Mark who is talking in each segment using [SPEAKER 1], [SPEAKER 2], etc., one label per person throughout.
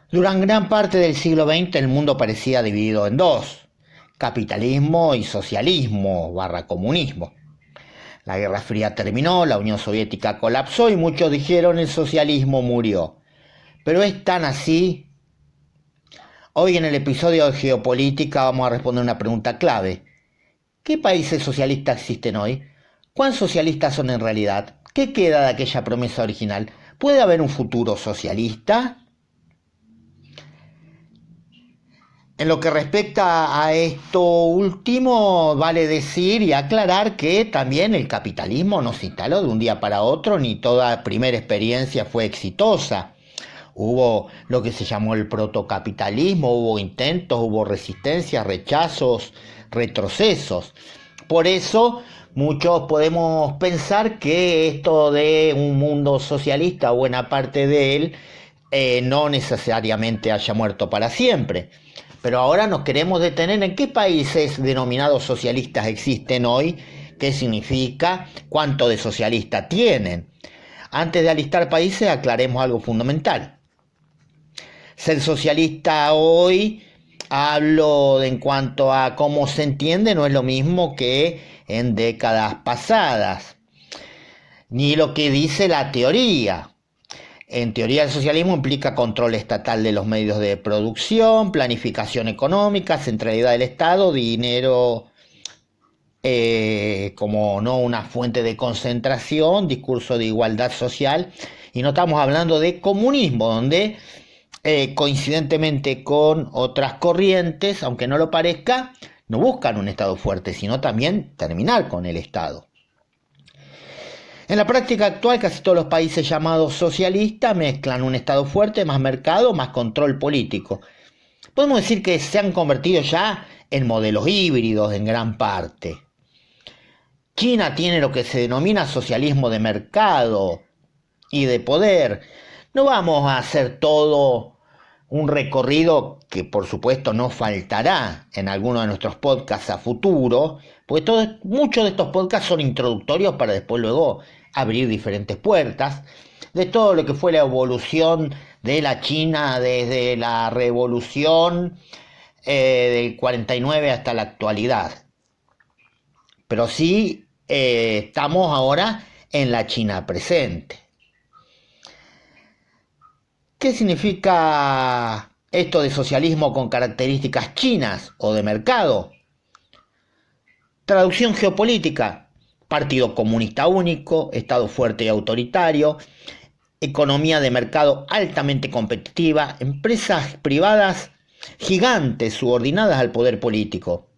[SPEAKER 1] Durante gran parte del siglo XX el mundo parecía dividido en dos: capitalismo y socialismo barra comunismo. La Guerra Fría terminó, la Unión Soviética colapsó y muchos dijeron el socialismo murió. Pero es tan así. Hoy en el episodio de Geopolítica vamos a responder una pregunta clave. ¿Qué países socialistas existen hoy? ¿Cuán socialistas son en realidad? ¿Qué queda de aquella promesa original? ¿Puede haber un futuro socialista? En lo que respecta a esto último, vale decir y aclarar que también el capitalismo no se instaló de un día para otro, ni toda primera experiencia fue exitosa. Hubo lo que se llamó el protocapitalismo, hubo intentos, hubo resistencias, rechazos, retrocesos. Por eso muchos podemos pensar que esto de un mundo socialista, buena parte de él, no necesariamente haya muerto para siempre. Pero ahora nos queremos detener en qué países denominados socialistas existen hoy, qué significa, cuánto de socialista tienen. Antes de alistar países, aclaremos algo fundamental. Ser socialista hoy, hablo en cuanto a cómo se entiende, no es lo mismo que en décadas pasadas, ni lo que dice la teoría. En teoría, el socialismo implica control estatal de los medios de producción, planificación económica, centralidad del Estado, dinero como no una fuente de concentración, discurso de igualdad social. Y no estamos hablando de comunismo, donde coincidentemente con otras corrientes, aunque no lo parezca, no buscan un Estado fuerte, sino también terminar con el Estado. En la práctica actual, casi todos los países llamados socialistas mezclan un Estado fuerte, más mercado, más control político. Podemos decir que se han convertido ya en modelos híbridos en gran parte. China tiene lo que se denomina socialismo de mercado y de poder. No vamos a hacer todo un recorrido que por supuesto no faltará en alguno de nuestros podcasts a futuro, porque muchos de estos podcasts son introductorios para después luego abrir diferentes puertas, de todo lo que fue la evolución de la China desde la revolución del 49 hasta la actualidad. Pero sí estamos ahora en la China presente. ¿Qué significa esto de socialismo con características chinas o de mercado? Traducción geopolítica: Partido Comunista único, Estado fuerte y autoritario, economía de mercado altamente competitiva, empresas privadas gigantes subordinadas al poder político.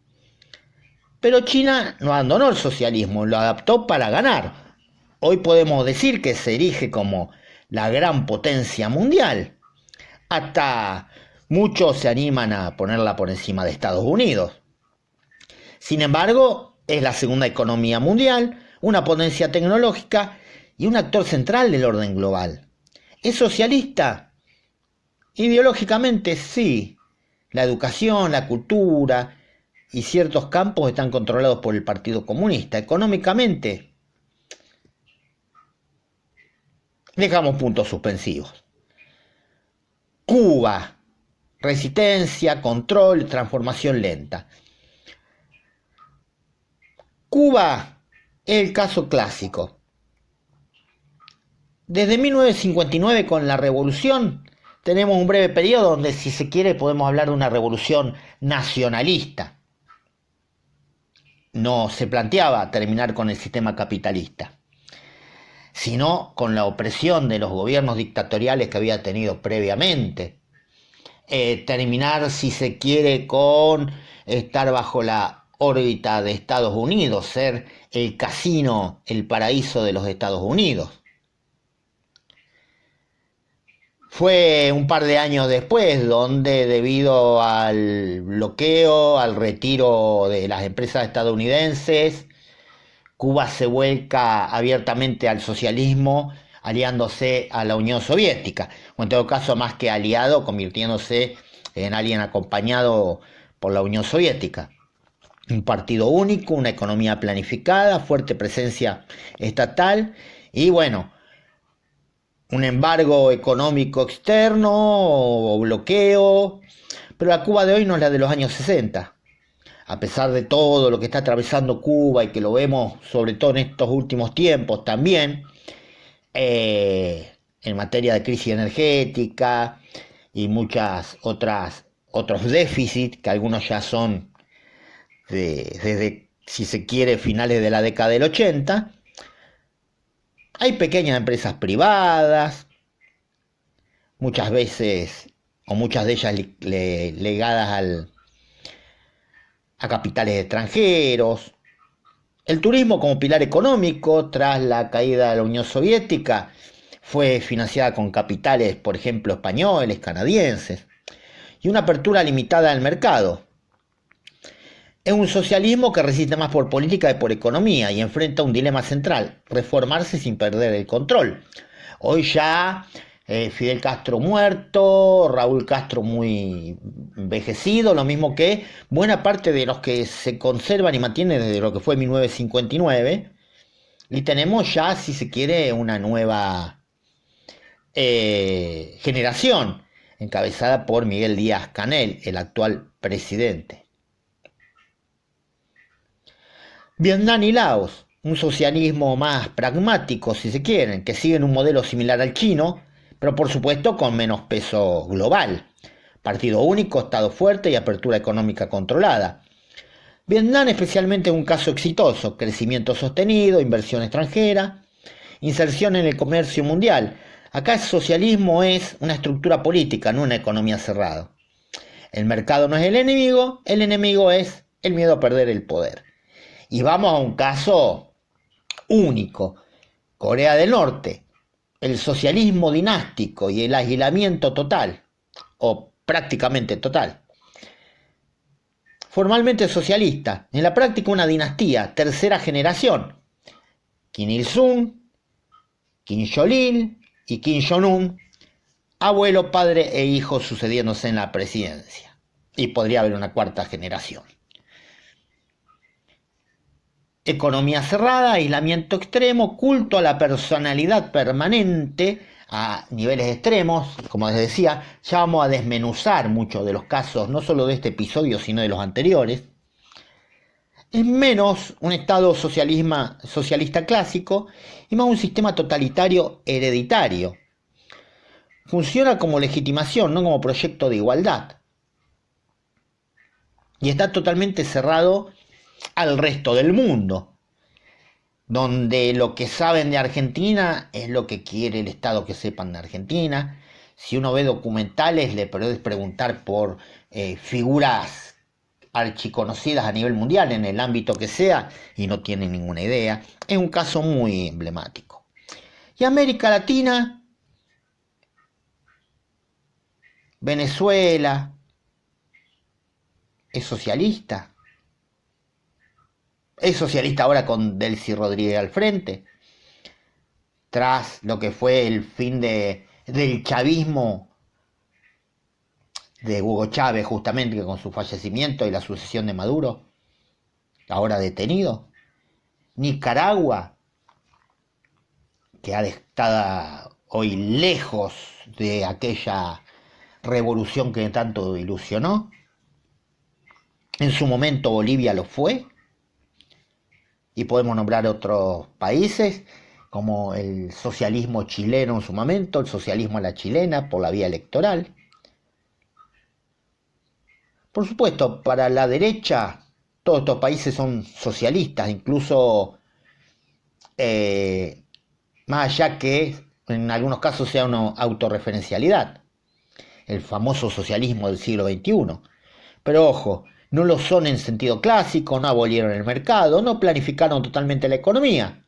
[SPEAKER 1] Pero China no abandonó el socialismo, lo adaptó para ganar. Hoy podemos decir que se erige como la gran potencia mundial. Hasta muchos se animan a ponerla por encima de Estados Unidos. Sin embargo, es la segunda economía mundial, una potencia tecnológica y un actor central del orden global. ¿Es socialista? Ideológicamente sí. La educación, la cultura y ciertos campos están controlados por el Partido Comunista. Económicamente, dejamos puntos suspensivos. Cuba: resistencia, control, transformación lenta. Cuba es el caso clásico. Desde 1959, con la revolución, tenemos un breve periodo donde, si se quiere, podemos hablar de una revolución nacionalista. No se planteaba terminar con el sistema capitalista, sino con la opresión de los gobiernos dictatoriales que había tenido previamente. Terminar, si se quiere, con estar bajo la órbita de Estados Unidos, ser el casino, el paraíso de los Estados Unidos. Fue un par de años después donde, debido al bloqueo, al retiro de las empresas estadounidenses, Cuba se vuelca abiertamente al socialismo, aliándose a la Unión Soviética, o en todo caso, más que aliado, convirtiéndose en alguien acompañado por la Unión Soviética. Un partido único, una economía planificada, fuerte presencia estatal y, bueno, un embargo económico externo o bloqueo, pero la Cuba de hoy no es la de los años 60. A pesar de todo lo que está atravesando Cuba y que lo vemos sobre todo en estos últimos tiempos también, en materia de crisis energética y muchas otros déficits, que algunos ya son desde, si se quiere, finales de la década del 80, hay pequeñas empresas privadas, muchas veces, o muchas de ellas ligadas a capitales extranjeros. El turismo como pilar económico tras la caída de la Unión Soviética fue financiada con capitales, por ejemplo, españoles, canadienses, y una apertura limitada al mercado. Es un socialismo que resiste más por política que por economía y enfrenta un dilema central: reformarse sin perder el control. Hoy ya Fidel Castro muerto, Raúl Castro muy envejecido, lo mismo que buena parte de los que se conservan y mantienen desde lo que fue 1959, y tenemos ya, si se quiere, una nueva generación encabezada por Miguel Díaz-Canel, el actual presidente. Vietnam y Laos, un socialismo más pragmático, si se quieren, que siguen un modelo similar al chino, pero por supuesto con menos peso global. Partido único, Estado fuerte y apertura económica controlada. Vietnam especialmente es un caso exitoso: crecimiento sostenido, inversión extranjera, inserción en el comercio mundial. Acá el socialismo es una estructura política, no una economía cerrada. El mercado no es el enemigo es el miedo a perder el poder. Y vamos a un caso único: Corea del Norte, el socialismo dinástico y el aislamiento total, o prácticamente total. Formalmente socialista, en la práctica una dinastía, tercera generación: Kim Il-sung, Kim Jong-il y Kim Jong-un, abuelo, padre e hijo sucediéndose en la presidencia. Y podría haber una cuarta generación. Economía cerrada, aislamiento extremo, culto a la personalidad permanente a niveles extremos. Como les decía, ya vamos a desmenuzar muchos de los casos, no solo de este episodio, sino de los anteriores. Es menos un estado socialista clásico y más un sistema totalitario hereditario. Funciona como legitimación, no como proyecto de igualdad. Y está totalmente cerrado al resto del mundo, donde lo que saben de Argentina es lo que quiere el Estado que sepan de Argentina. Si uno ve documentales, le puedes preguntar por figuras archiconocidas a nivel mundial, en el ámbito que sea, y no tienen ninguna idea. Es un caso muy emblemático. Y América Latina, Venezuela, es socialista. Es socialista ahora con Delcy Rodríguez al frente, tras lo que fue el fin del chavismo de Hugo Chávez, justamente, que con su fallecimiento y la sucesión de Maduro, ahora detenido. Nicaragua, que ha estado hoy lejos de aquella revolución que tanto ilusionó. En su momento Bolivia lo fue. Y podemos nombrar otros países, como el socialismo chileno en su momento, el socialismo a la chilena por la vía electoral. Por supuesto, para la derecha, todos estos países son socialistas, incluso más allá que en algunos casos sea una autorreferencialidad, el famoso socialismo del siglo XXI. Pero ojo, no lo son en sentido clásico, no abolieron el mercado, no planificaron totalmente la economía.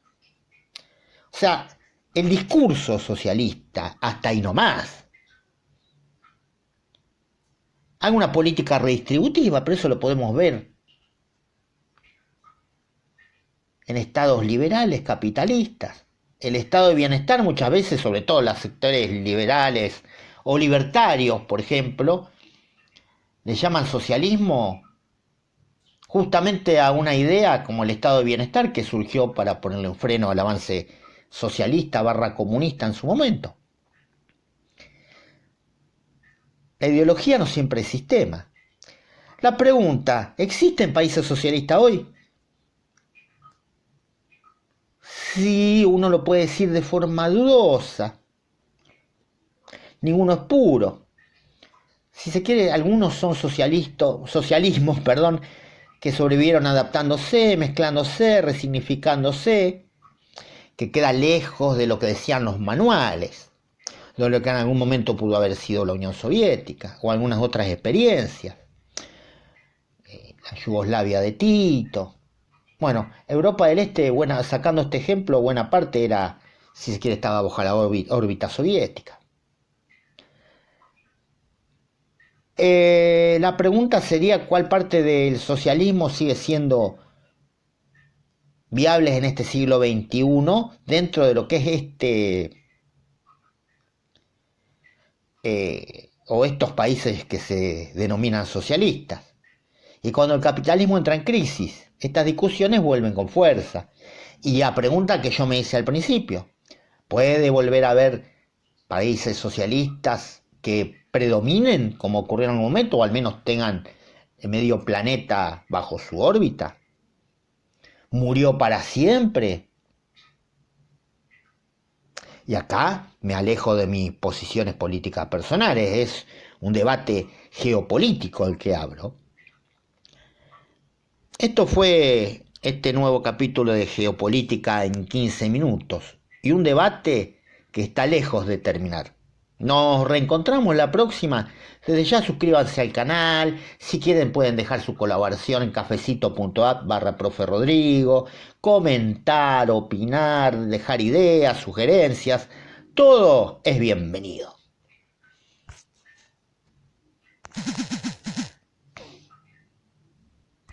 [SPEAKER 1] O sea, el discurso socialista, hasta ahí nomás. Hay una política redistributiva, pero eso lo podemos ver en estados liberales, capitalistas. El estado de bienestar muchas veces, sobre todo en los sectores liberales o libertarios, por ejemplo, le llaman socialismo justamente a una idea como el estado de bienestar, que surgió para ponerle un freno al avance socialista / comunista en su momento. La ideología no siempre es sistema. La pregunta, ¿existen países socialistas hoy? Sí, uno lo puede decir de forma dudosa. Ninguno es puro. Si se quiere, algunos son socialismos, que sobrevivieron adaptándose, mezclándose, resignificándose, que queda lejos de lo que decían los manuales, de lo que en algún momento pudo haber sido la Unión Soviética o algunas otras experiencias, la Yugoslavia de Tito. Bueno, Europa del Este, sacando este ejemplo, buena parte era, si se quiere, estaba bajo la órbita soviética. La pregunta sería cuál parte del socialismo sigue siendo viable en este siglo XXI dentro de lo que es o estos países que se denominan socialistas. Y cuando el capitalismo entra en crisis, estas discusiones vuelven con fuerza. Y la pregunta que yo me hice al principio, ¿puede volver a haber países socialistas que predominen como ocurrió en un momento o al menos tengan medio planeta bajo su órbita? ¿Murió para siempre? Y acá me alejo de mis posiciones políticas personales, es un debate geopolítico el que abro. Esto fue este nuevo capítulo de Geopolítica en 15 minutos y un debate que está lejos de terminar. Nos reencontramos la próxima. Desde ya suscríbanse al canal. Si quieren pueden dejar su colaboración en cafecito.app/profe Rodrigo. Comentar, opinar, dejar ideas, sugerencias. Todo es bienvenido.